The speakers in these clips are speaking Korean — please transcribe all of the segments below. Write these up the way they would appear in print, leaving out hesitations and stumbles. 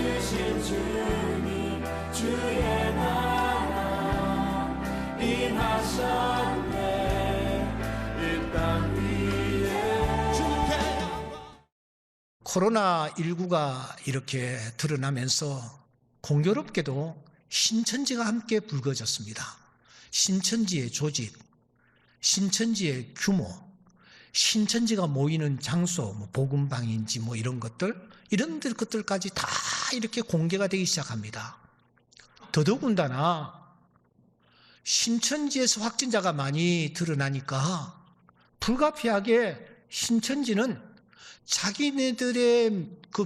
주신 주님 주의 나라 임하셨네 이 땅 위에 주께. 코로나19가 이렇게 드러나면서 공교롭게도 신천지가 함께 불거졌습니다. 신천지의 조직, 신천지의 규모, 신천지가 모이는 장소, 복음방인지 이런 것들까지 다 이렇게 공개가 되기 시작합니다. 더더군다나 신천지에서 확진자가 많이 드러나니까 불가피하게 신천지는 자기네들의 그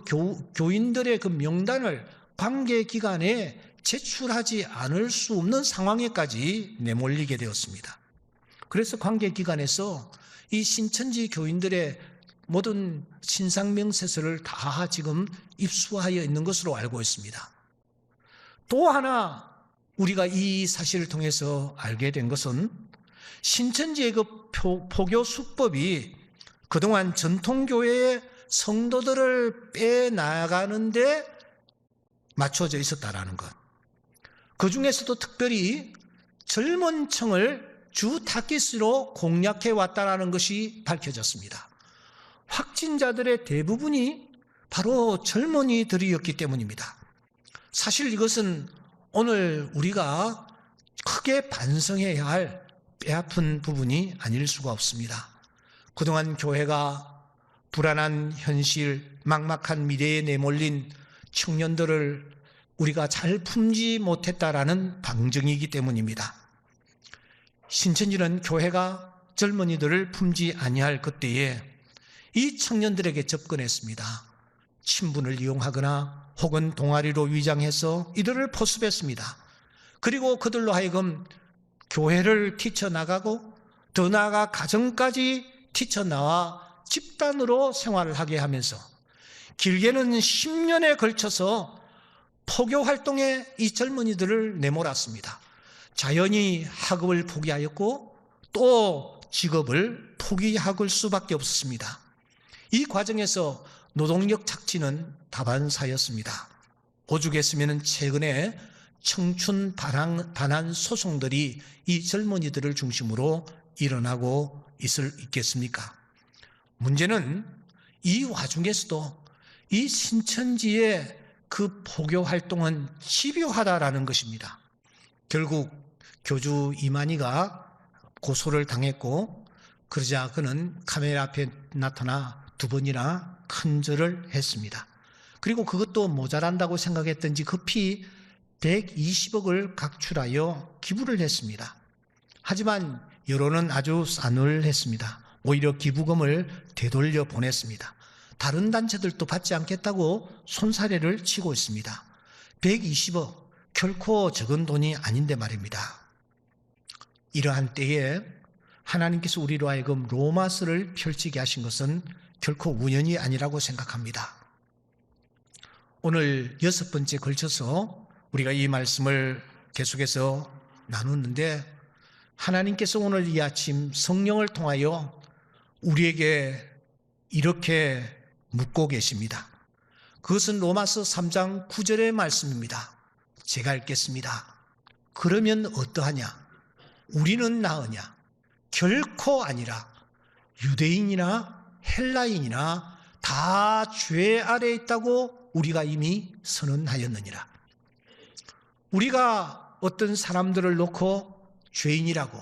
교인들의 그 명단을 관계기관에 제출하지 않을 수 없는 상황에까지 내몰리게 되었습니다. 그래서 관계기관에서 이 신천지 교인들의 모든 신상명세서를 다 지금 입수하여 있는 것으로 알고 있습니다. 또 하나 우리가 이 사실을 통해서 알게 된 것은 신천지의 그 포교 수법이 그동안 전통교회의 성도들을 빼나가는데 맞춰져 있었다라는 것. 그 중에서도 특별히 젊은 층을 주 타깃으로 공략해 왔다라는 것이 밝혀졌습니다. 확진자들의 대부분이 바로 젊은이들이었기 때문입니다. 사실 이것은 오늘 우리가 크게 반성해야 할 뼈아픈 부분이 아닐 수가 없습니다. 그동안 교회가 불안한 현실, 막막한 미래에 내몰린 청년들을 우리가 잘 품지 못했다라는 방증이기 때문입니다. 신천지는 교회가 젊은이들을 품지 아니할 그때에 이 청년들에게 접근했습니다. 친분을 이용하거나 혹은 동아리로 위장해서 이들을 포섭했습니다. 그리고 그들로 하여금 교회를 뛰쳐나가고 더 나아가 가정까지 뛰쳐나와 집단으로 생활을 하게 하면서 길게는 10년에 걸쳐서 포교 활동에 이 젊은이들을 내몰았습니다. 자연히 학업을 포기하였고 또 직업을 포기할 수밖에 없었습니다. 이 과정에서 노동력 착취는 다반사였습니다. 오죽했으면 최근에 청춘 반환 소송들이 이 젊은이들을 중심으로 일어나고 있겠습니까? 문제는 이 와중에서도 이 신천지의 그 포교 활동은 집요하다라는 것입니다. 결국 교주 이만희가 고소를 당했고 그러자 그는 카메라 앞에 나타나 2번이나 큰절을 했습니다. 그리고 그것도 모자란다고 생각했던지 급히 120억을 각출하여 기부를 했습니다. 하지만 여론은 아주 싸늘했습니다. 오히려 기부금을 되돌려 보냈습니다. 다른 단체들도 받지 않겠다고 손사래를 치고 있습니다. 120억, 결코 적은 돈이 아닌데 말입니다. 이러한 때에 하나님께서 우리로 하여금 로마서를 펼치게 하신 것은 결코 우연이 아니라고 생각합니다. 오늘 6번째 걸쳐서 우리가 이 말씀을 계속해서 나누는데 하나님께서 오늘 이 아침 성령을 통하여 우리에게 이렇게 묻고 계십니다. 그것은 로마서 3장 9절의 말씀입니다. 제가 읽겠습니다. 그러면 어떠하냐? 우리는 나으냐? 결코 아니라 유대인이나 헬라인이나 다 죄 아래에 있다고 우리가 이미 선언하였느니라. 우리가 어떤 사람들을 놓고 죄인이라고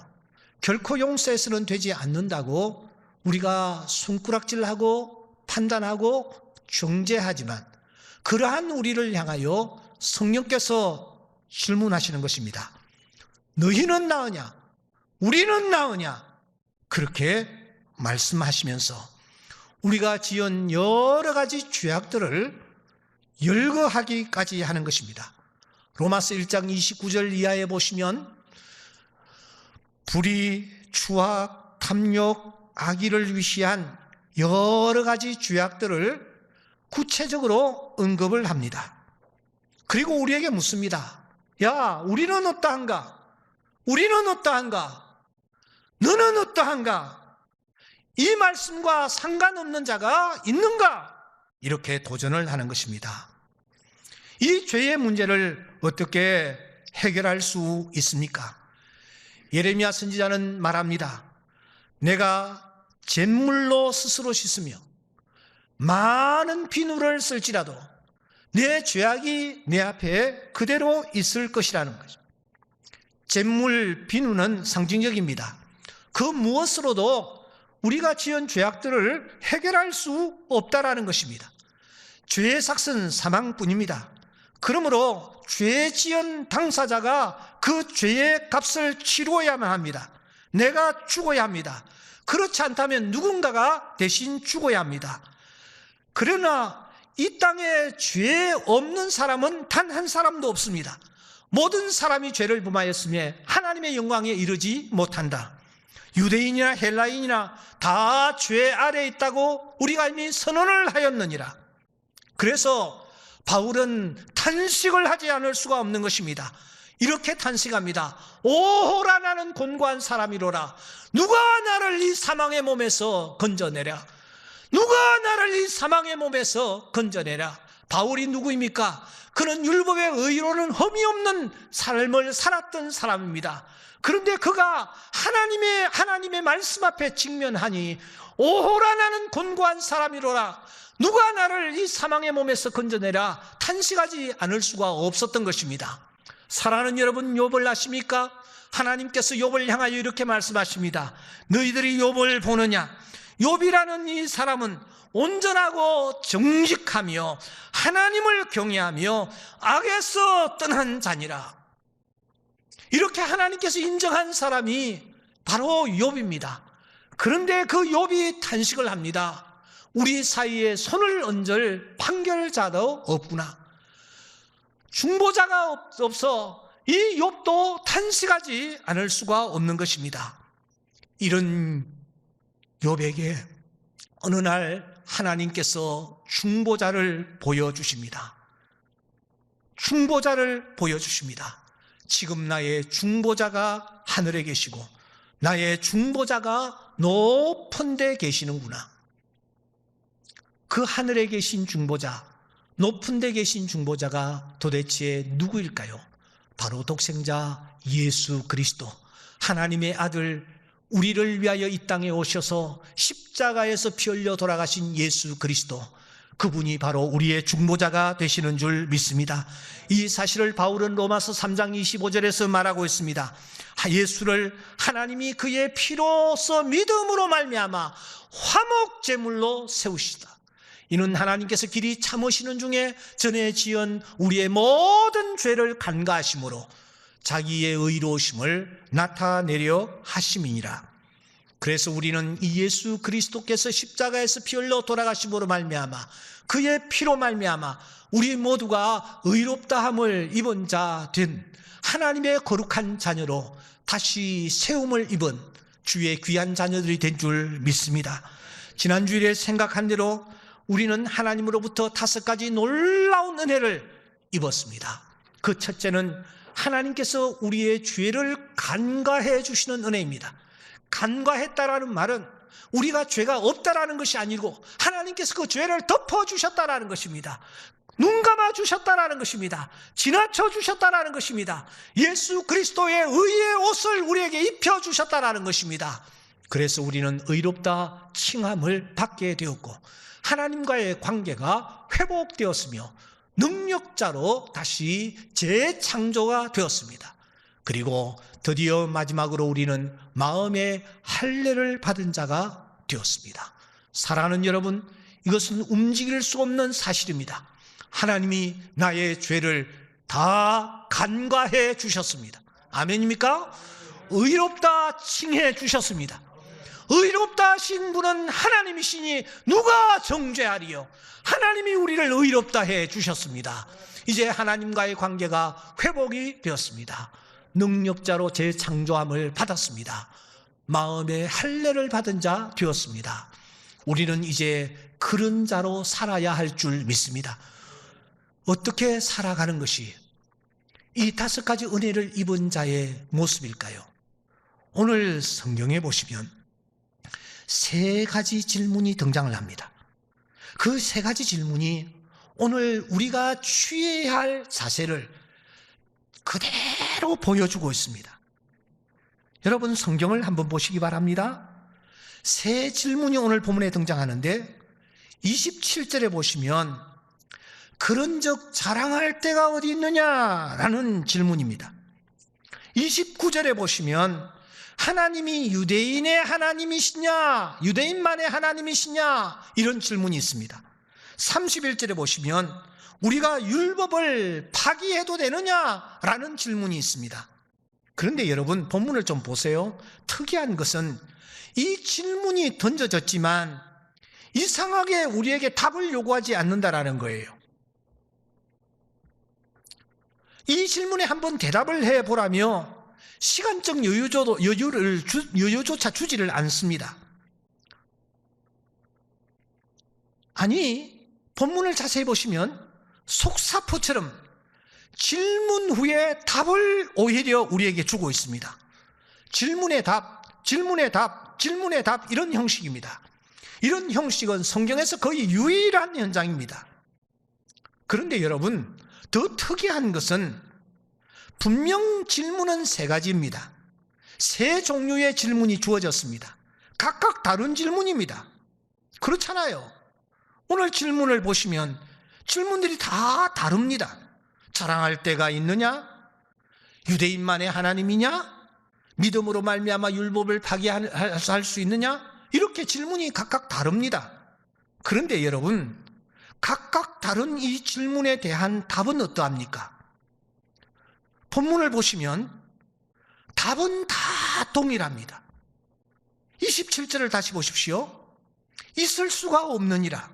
결코 용서해서는 되지 않는다고 우리가 손가락질하고 판단하고 정죄하지만 그러한 우리를 향하여 성령께서 질문하시는 것입니다. 너희는 나으냐? 우리는 나으냐? 그렇게 말씀하시면서 우리가 지은 여러 가지 죄악들을 열거하기까지 하는 것입니다. 로마서 1장 29절 이하에 보시면 불의, 추악, 탐욕, 악의를 위시한 여러 가지 죄악들을 구체적으로 언급을 합니다. 그리고 우리에게 묻습니다. 야, 우리는 어떠한가? 우리는 어떠한가? 너는 어떠한가? 이 말씀과 상관없는 자가 있는가? 이렇게 도전을 하는 것입니다. 이 죄의 문제를 어떻게 해결할 수 있습니까? 예레미야 선지자는 말합니다. 내가 잿물로 스스로 씻으며 많은 비누를 쓸지라도 내 죄악이 내 앞에 그대로 있을 것이라는 거죠. 잿물, 비누는 상징적입니다. 그 무엇으로도 우리가 지은 죄악들을 해결할 수 없다라는 것입니다. 죄의 삭은 사망뿐입니다. 그러므로 죄 지은 당사자가 그 죄의 값을 치루어야만 합니다. 내가 죽어야 합니다. 그렇지 않다면 누군가가 대신 죽어야 합니다. 그러나 이 땅에 죄 없는 사람은 단 한 사람도 없습니다. 모든 사람이 죄를 범하였으며 하나님의 영광에 이르지 못한다. 유대인이나 헬라인이나 다 죄 아래에 있다고 우리가 이미 선언을 하였느니라. 그래서 바울은 탄식을 하지 않을 수가 없는 것입니다. 이렇게 탄식합니다. 오호라 나는 곤고한 사람이로라. 누가 나를 이 사망의 몸에서 건져내랴. 누가 나를 이 사망의 몸에서 건져내랴. 바울이 누구입니까? 그는 율법의 의로는 흠이 없는 삶을 살았던 사람입니다. 그런데 그가 하나님의 말씀 앞에 직면하니 오호라 나는 곤고한 사람이로라. 누가 나를 이 사망의 몸에서 건져내라. 탄식하지 않을 수가 없었던 것입니다. 사랑하는 여러분, 욥을 아십니까? 하나님께서 욥을 향하여 이렇게 말씀하십니다. 너희들이 욥을 보느냐? 욥이라는 이 사람은 온전하고 정직하며 하나님을 경외하며 악에서 떠난 자니라. 이렇게 하나님께서 인정한 사람이 바로 욥입니다. 그런데 그 욥이 탄식을 합니다. 우리 사이에 손을 얹을 판결자도 없구나. 중보자가 없어 이 욥도 탄식하지 않을 수가 없는 것입니다. 이런 욥에게 어느 날 하나님께서 중보자를 보여주십니다. 중보자를 보여주십니다. 지금 나의 중보자가 하늘에 계시고 나의 중보자가 높은 데 계시는구나. 그 하늘에 계신 중보자, 높은 데 계신 중보자가 도대체 누구일까요? 바로 독생자 예수 그리스도, 하나님의 아들, 우리를 위하여 이 땅에 오셔서 십자가에서 피 흘려 돌아가신 예수 그리스도, 그분이 바로 우리의 중보자가 되시는 줄 믿습니다. 이 사실을 바울은 로마서 3장 25절에서 말하고 있습니다. 예수를 하나님이 그의 피로서 믿음으로 말미암아 화목제물로 세우시다. 이는 하나님께서 길이 참으시는 중에 전에 지은 우리의 모든 죄를 간과하심으로 자기의 의로우심을 나타내려 하심이니라. 그래서 우리는 이 예수 그리스도께서 십자가에서 피 흘려 돌아가심으로 말미암아 그의 피로 말미암아 우리 모두가 의롭다함을 입은 자 된 하나님의 거룩한 자녀로 다시 세움을 입은 주의 귀한 자녀들이 된 줄 믿습니다. 지난주일에 생각한 대로 우리는 하나님으로부터 5가지 놀라운 은혜를 입었습니다. 그 첫째는 하나님께서 우리의 죄를 간과해 주시는 은혜입니다. 간과했다라는 말은 우리가 죄가 없다라는 것이 아니고 하나님께서 그 죄를 덮어주셨다라는 것입니다. 눈 감아 주셨다라는 것입니다. 지나쳐 주셨다라는 것입니다. 예수 그리스도의 의의 옷을 우리에게 입혀주셨다라는 것입니다. 그래서 우리는 의롭다 칭함을 받게 되었고 하나님과의 관계가 회복되었으며 능력자로 다시 재창조가 되었습니다. 그리고 드디어 마지막으로 우리는 마음의 할례를 받은 자가 되었습니다. 사랑하는 여러분, 이것은 움직일 수 없는 사실입니다. 하나님이 나의 죄를 다 간과해 주셨습니다. 아멘입니까? 의롭다 칭해 주셨습니다. 의롭다 하신 분은 하나님이시니 누가 정죄하리요? 하나님이 우리를 의롭다 해 주셨습니다. 이제 하나님과의 관계가 회복이 되었습니다. 능력자로 재창조함을 받았습니다. 마음의 할례를 받은 자 되었습니다. 우리는 이제 그런 자로 살아야 할 줄 믿습니다. 어떻게 살아가는 것이 이 5가지 은혜를 입은 자의 모습일까요? 오늘 성경에 보시면 3가지 질문이 등장을 합니다. 그 3가지 질문이 오늘 우리가 취해야 할 자세를 그대로 보여주고 있습니다. 여러분 성경을 한번 보시기 바랍니다. 세 질문이 오늘 본문에 등장하는데 27절에 보시면 그런즉 자랑할 때가 어디 있느냐라는 질문입니다. 29절에 보시면 하나님이 유대인의 하나님이시냐, 유대인만의 하나님이시냐, 이런 질문이 있습니다. 31절에 보시면 우리가 율법을 파기해도 되느냐라는 질문이 있습니다. 그런데 여러분 본문을 좀 보세요. 특이한 것은 이 질문이 던져졌지만 이상하게 우리에게 답을 요구하지 않는다라는 거예요. 이 질문에 한번 대답을 해보라며 시간적 여유조차 주지를 않습니다. 아니, 본문을 자세히 보시면 속사포처럼 질문 후에 답을 오히려 우리에게 주고 있습니다. 질문의 답, 질문의 답, 질문의 답, 이런 형식입니다. 이런 형식은 성경에서 거의 유일한 현장입니다. 그런데 여러분, 더 특이한 것은 분명 질문은 세 가지입니다. 세 종류의 질문이 주어졌습니다. 각각 다른 질문입니다. 그렇잖아요. 오늘 질문을 보시면 질문들이 다 다릅니다. 자랑할 때가 있느냐? 유대인만의 하나님이냐? 믿음으로 말미암아 율법을 파기할 수 있느냐? 이렇게 질문이 각각 다릅니다. 그런데 여러분, 각각 다른 이 질문에 대한 답은 어떠합니까? 본문을 보시면 답은 다 동일합니다. 27절을 다시 보십시오. 있을 수가 없느니라.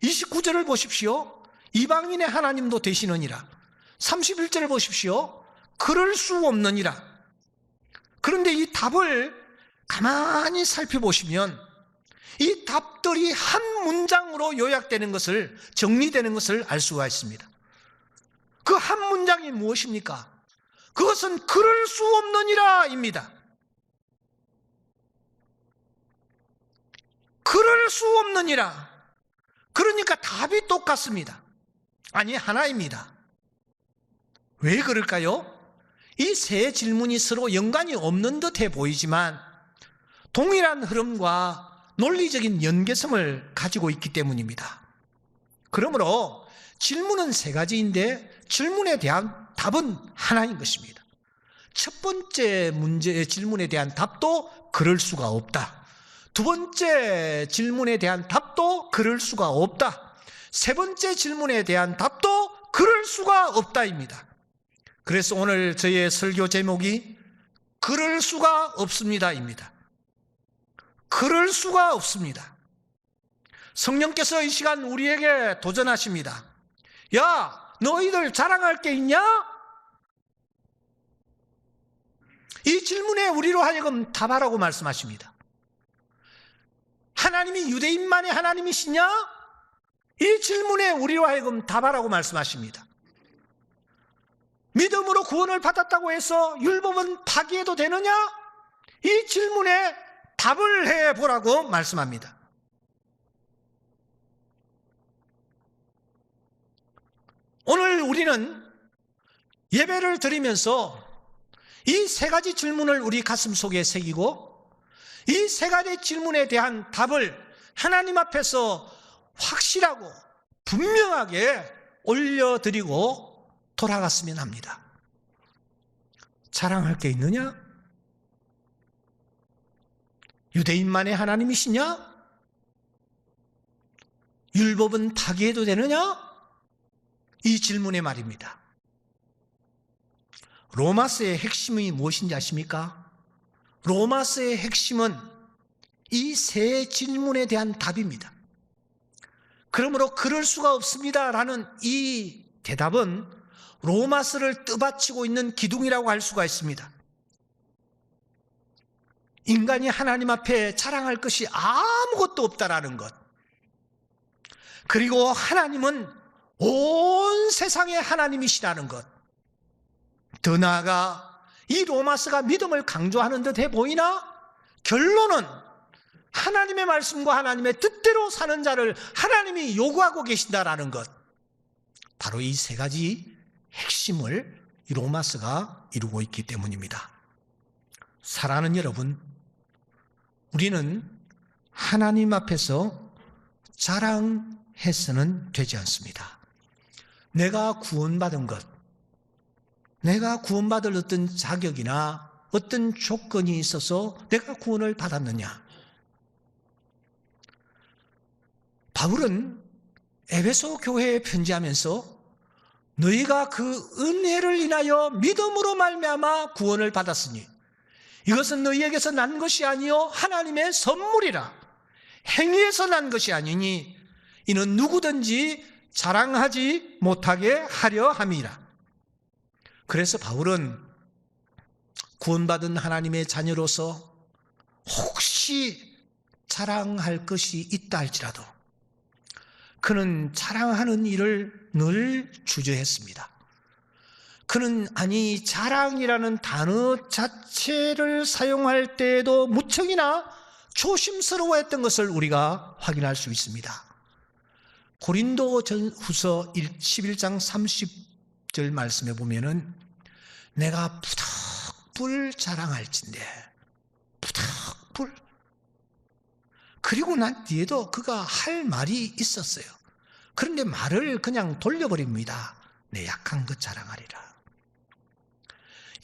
29절을 보십시오. 이방인의 하나님도 되시느니라. 31절을 보십시오. 그럴 수 없느니라. 그런데 이 답을 가만히 살펴보시면 이 답들이 한 문장으로 요약되는 것을, 정리되는 것을 알 수가 있습니다. 그 한 문장이 무엇입니까? 그것은 그럴 수 없느니라 입니다. 그럴 수 없느니라. 그러니까 답이 똑같습니다. 아니, 하나입니다. 왜 그럴까요? 이 세 질문이 서로 연관이 없는 듯해 보이지만 동일한 흐름과 논리적인 연계성을 가지고 있기 때문입니다. 그러므로 질문은 세 가지인데 질문에 대한 답은 하나인 것입니다. 첫 번째 질문에 대한 답도 그럴 수가 없다. 두 번째 질문에 대한 답도 그럴 수가 없다. 세 번째 질문에 대한 답도 그럴 수가 없다입니다. 그래서 오늘 저의 설교 제목이 그럴 수가 없습니다입니다. 그럴 수가 없습니다. 성령께서 이 시간 우리에게 도전하십니다. 야, 너희들 자랑할 게 있냐? 이 질문에 우리로 하여금 답하라고 말씀하십니다. 하나님이 유대인만의 하나님이시냐? 이 질문에 우리로 하여금 답하라고 말씀하십니다. 믿음으로 구원을 받았다고 해서 율법은 파기해도 되느냐? 이 질문에 답을 해보라고 말씀합니다. 오늘 우리는 예배를 드리면서 이 세 가지 질문을 우리 가슴 속에 새기고 이 세 가지 질문에 대한 답을 하나님 앞에서 확실하고 분명하게 올려드리고 돌아갔으면 합니다. 자랑할 게 있느냐? 유대인만의 하나님이시냐? 율법은 파기해도 되느냐? 이 질문의 말입니다. 로마서의 핵심이 무엇인지 아십니까? 로마서의 핵심은 이 세 질문에 대한 답입니다. 그러므로 그럴 수가 없습니다라는 이 대답은 로마서를 떠받치고 있는 기둥이라고 할 수가 있습니다. 인간이 하나님 앞에 자랑할 것이 아무것도 없다라는 것, 그리고 하나님은 온 세상의 하나님이시라는 것, 더 나아가 이 로마서가 믿음을 강조하는 듯해 보이나 결론은 하나님의 말씀과 하나님의 뜻대로 사는 자를 하나님이 요구하고 계신다라는 것, 바로 이 세 가지 핵심을 이 로마서가 이루고 있기 때문입니다. 사랑하는 여러분, 우리는 하나님 앞에서 자랑해서는 되지 않습니다. 내가 구원받은 것, 내가 구원받을 어떤 자격이나 어떤 조건이 있어서 내가 구원을 받았느냐. 바울은 에베소 교회에 편지하면서 너희가 그 은혜를 인하여 믿음으로 말미암아 구원을 받았으니 이것은 너희에게서 난 것이 아니요 하나님의 선물이라. 행위에서 난 것이 아니니 이는 누구든지 자랑하지 못하게 하려 함이라. 그래서 바울은 구원받은 하나님의 자녀로서 혹시 자랑할 것이 있다 할지라도 그는 자랑하는 일을 늘 주저했습니다. 그는 아니 자랑이라는 단어 자체를 사용할 때에도 무척이나 조심스러워했던 것을 우리가 확인할 수 있습니다. 고린도전후서 11장 30절 말씀에 보면은 내가 부득불 자랑할진대, 부득불. 그리고 난 뒤에도 그가 할 말이 있었어요. 그런데 말을 그냥 돌려버립니다. 내 약한 것 자랑하리라.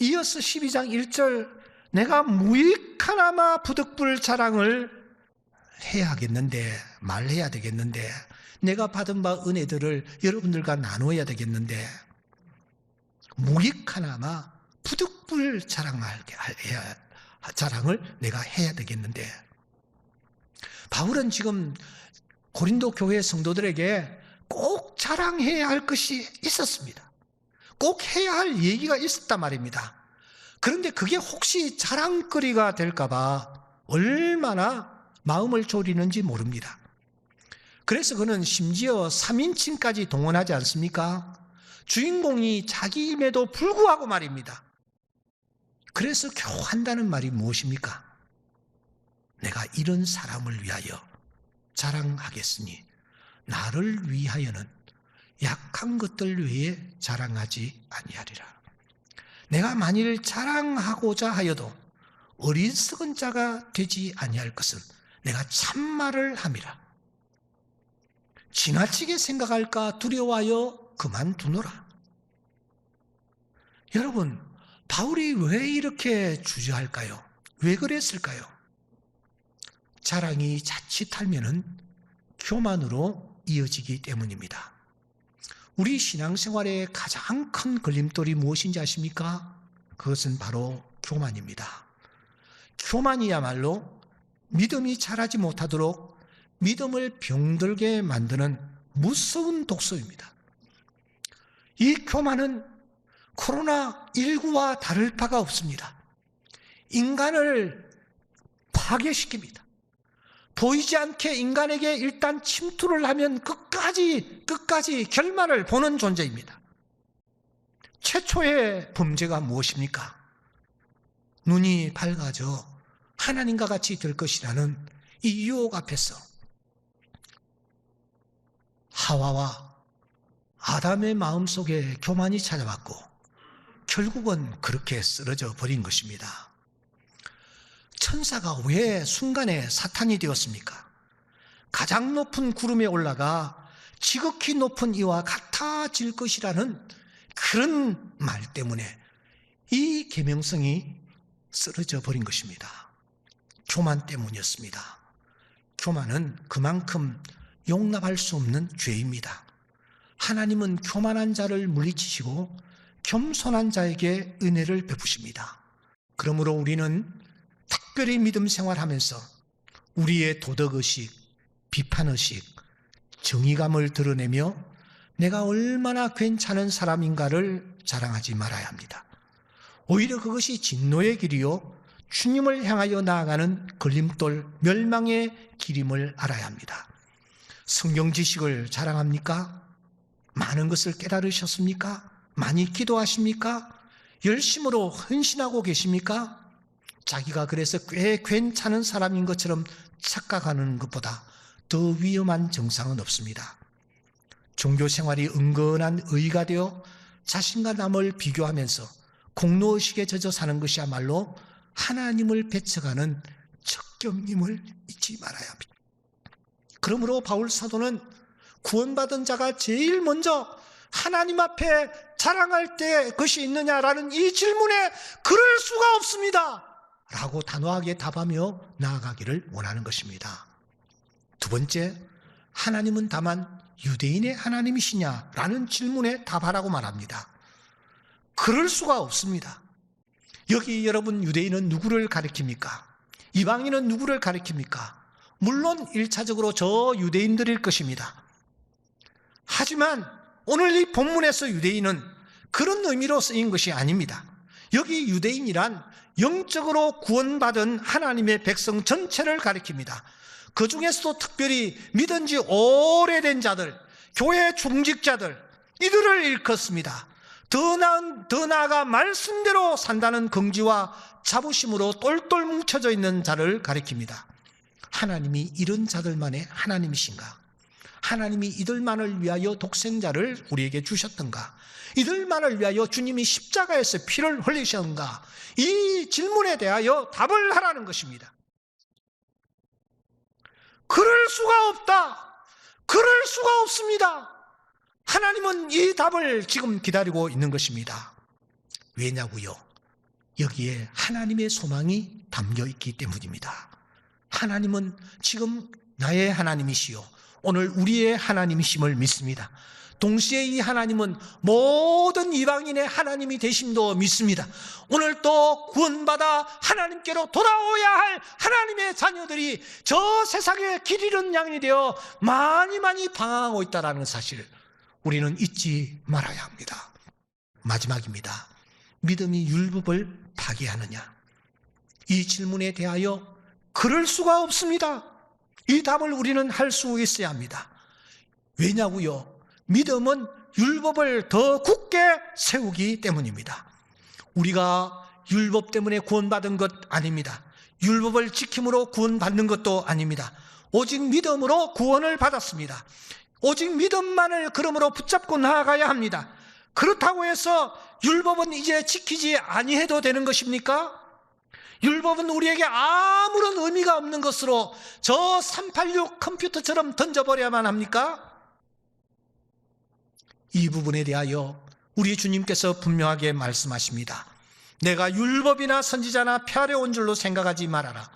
이어서 12장 1절 내가 무익하나마 부득불 자랑을 해야겠는데, 말해야 되겠는데, 내가 받은 바 은혜들을 여러분들과 나눠야 되겠는데, 무익하나마 부득불 자랑을 내가 해야 되겠는데, 바울은 지금 고린도 교회 성도들에게 꼭 자랑해야 할 것이 있었습니다. 꼭 해야 할 얘기가 있었단 말입니다. 그런데 그게 혹시 자랑거리가 될까봐 얼마나 마음을 졸이는지 모릅니다. 그래서 그는 심지어 3인칭까지 동원하지 않습니까? 주인공이 자기임에도 불구하고 말입니다. 그래서 겨우 한다는 말이 무엇입니까? 내가 이런 사람을 위하여 자랑하겠으니 나를 위하여는 약한 것들 외에 자랑하지 아니하리라. 내가 만일 자랑하고자 하여도 어리석은 자가 되지 아니할 것은 내가 참말을 함이라. 지나치게 생각할까 두려워하여 그만두노라. 여러분, 바울이 왜 이렇게 주저할까요? 왜 그랬을까요? 자랑이 자칫하면은 교만으로 이어지기 때문입니다. 우리 신앙생활의 가장 큰 걸림돌이 무엇인지 아십니까? 그것은 바로 교만입니다. 교만이야말로 믿음이 자라지 못하도록 믿음을 병들게 만드는 무서운 독소입니다. 이 교만은 코로나19와 다를 바가 없습니다. 인간을 파괴시킵니다. 보이지 않게 인간에게 일단 침투를 하면 끝까지 결말을 보는 존재입니다. 최초의 범죄가 무엇입니까? 눈이 밝아져 하나님과 같이 될 것이라는 이 유혹 앞에서 하와와 아담의 마음속에 교만이 찾아왔고 결국은 그렇게 쓰러져 버린 것입니다. 천사가 왜 순간에 사탄이 되었습니까? 가장 높은 구름에 올라가 지극히 높은 이와 같아질 것이라는 그런 말 때문에 이 계명성이 쓰러져 버린 것입니다. 교만 때문이었습니다. 교만은 그만큼 용납할 수 없는 죄입니다. 하나님은 교만한 자를 물리치시고 겸손한 자에게 은혜를 베푸십니다. 그러므로 우리는 특별히 믿음 생활하면서 우리의 도덕의식, 비판의식, 정의감을 드러내며 내가 얼마나 괜찮은 사람인가를 자랑하지 말아야 합니다. 오히려 그것이 진노의 길이요 주님을 향하여 나아가는 걸림돌, 멸망의 길임을 알아야 합니다. 성경 지식을 자랑합니까? 많은 것을 깨달으셨습니까? 많이 기도하십니까? 열심으로 헌신하고 계십니까? 자기가 그래서 꽤 괜찮은 사람인 것처럼 착각하는 것보다 더 위험한 정상은 없습니다. 종교 생활이 은근한 의가 되어 자신과 남을 비교하면서 공로의식에 젖어 사는 것이야말로 하나님을 배척하는 적경임을 잊지 말아야 합니다. 그러므로 바울 사도는 구원받은 자가 제일 먼저 하나님 앞에 자랑할 때 것이 있느냐라는 이 질문에 그럴 수가 없습니다 라고 단호하게 답하며 나아가기를 원하는 것입니다. 두 번째, 하나님은 다만 유대인의 하나님이시냐라는 질문에 답하라고 말합니다. 그럴 수가 없습니다. 여기 여러분, 유대인은 누구를 가리킵니까? 이방인은 누구를 가리킵니까? 물론 1차적으로 저 유대인들일 것입니다. 하지만 오늘 이 본문에서 유대인은 그런 의미로 쓰인 것이 아닙니다. 여기 유대인이란 영적으로 구원받은 하나님의 백성 전체를 가리킵니다. 그 중에서도 특별히 믿은 지 오래된 자들, 교회 중직자들, 이들을 일컫습니다. 더 나아가 말씀대로 산다는 긍지와 자부심으로 똘똘 뭉쳐져 있는 자를 가리킵니다. 하나님이 이런 자들만의 하나님이신가? 하나님이 이들만을 위하여 독생자를 우리에게 주셨던가? 이들만을 위하여 주님이 십자가에서 피를 흘리셨는가? 이 질문에 대하여 답을 하라는 것입니다. 그럴 수가 없다. 그럴 수가 없습니다. 하나님은 이 답을 지금 기다리고 있는 것입니다. 왜냐고요? 여기에 하나님의 소망이 담겨 있기 때문입니다. 하나님은 지금 나의 하나님이시요 오늘 우리의 하나님이심을 믿습니다. 동시에 이 하나님은 모든 이방인의 하나님이 되심도 믿습니다. 오늘 또 구원받아 하나님께로 돌아오야 할 하나님의 자녀들이 저 세상에 길 잃은 양이 되어 많이 방황하고 있다는 사실을 우리는 잊지 말아야 합니다. 마지막입니다. 믿음이 율법을 파괴하느냐? 이 질문에 대하여 그럴 수가 없습니다. 이 답을 우리는 할 수 있어야 합니다. 왜냐고요? 믿음은 율법을 더 굳게 세우기 때문입니다. 우리가 율법 때문에 구원받은 것 아닙니다. 율법을 지킴으로 구원받는 것도 아닙니다. 오직 믿음으로 구원을 받았습니다. 오직 믿음만을 그러므로 붙잡고 나아가야 합니다. 그렇다고 해서 율법은 이제 지키지 아니해도 되는 것입니까? 율법은 우리에게 아무런 의미가 없는 것으로 저 386 컴퓨터처럼 던져버려야만 합니까? 이 부분에 대하여 우리 주님께서 분명하게 말씀하십니다. 내가 율법이나 선지자나 폐하려 온 줄로 생각하지 말아라.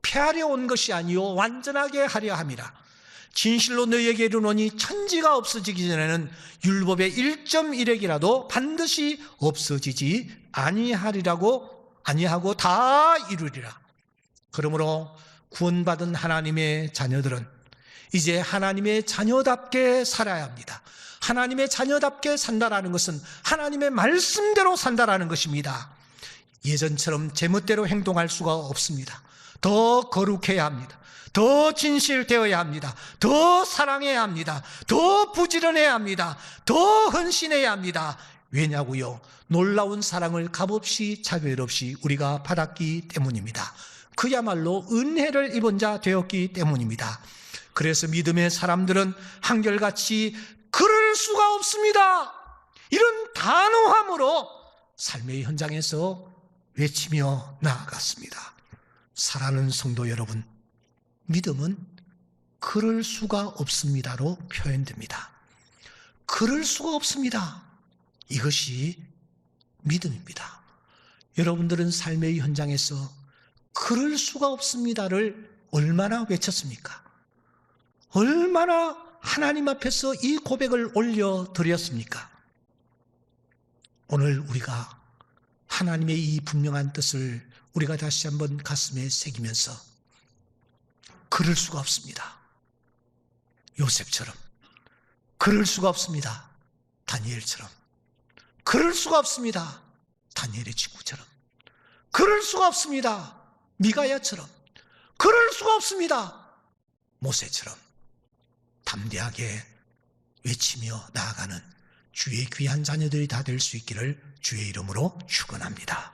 폐하려 온 것이 아니요 완전하게 하려 함이라. 진실로 너희에게 이르노니 천지가 없어지기 전에는 율법의 1.1핵이라도 반드시 없어지지 아니하고 다 이루리라. 그러므로 구원받은 하나님의 자녀들은 이제 하나님의 자녀답게 살아야 합니다. 하나님의 자녀답게 산다라는 것은 하나님의 말씀대로 산다라는 것입니다. 예전처럼 제멋대로 행동할 수가 없습니다. 더 거룩해야 합니다. 더 진실되어야 합니다. 더 사랑해야 합니다. 더 부지런해야 합니다. 더 헌신해야 합니다. 왜냐고요? 놀라운 사랑을 값없이 차별 없이 우리가 받았기 때문입니다. 그야말로 은혜를 입은 자 되었기 때문입니다. 그래서 믿음의 사람들은 한결같이 그럴 수가 없습니다. 이런 단호함으로 삶의 현장에서 외치며 나아갔습니다. 사랑하는 성도 여러분, 믿음은 그럴 수가 없습니다로 표현됩니다. 그럴 수가 없습니다. 이것이 믿음입니다. 여러분들은 삶의 현장에서 그럴 수가 없습니다를 얼마나 외쳤습니까? 얼마나 하나님 앞에서 이 고백을 올려드렸습니까? 오늘 우리가 하나님의 이 분명한 뜻을 우리가 다시 한번 가슴에 새기면서 그럴 수가 없습니다. 요셉처럼, 그럴 수가 없습니다. 다니엘처럼, 그럴 수가 없습니다. 다니엘의 친구처럼, 그럴 수가 없습니다. 미가야처럼, 그럴 수가 없습니다. 모세처럼 담대하게 외치며 나아가는 주의 귀한 자녀들이 다 될 수 있기를 주의 이름으로 축원합니다.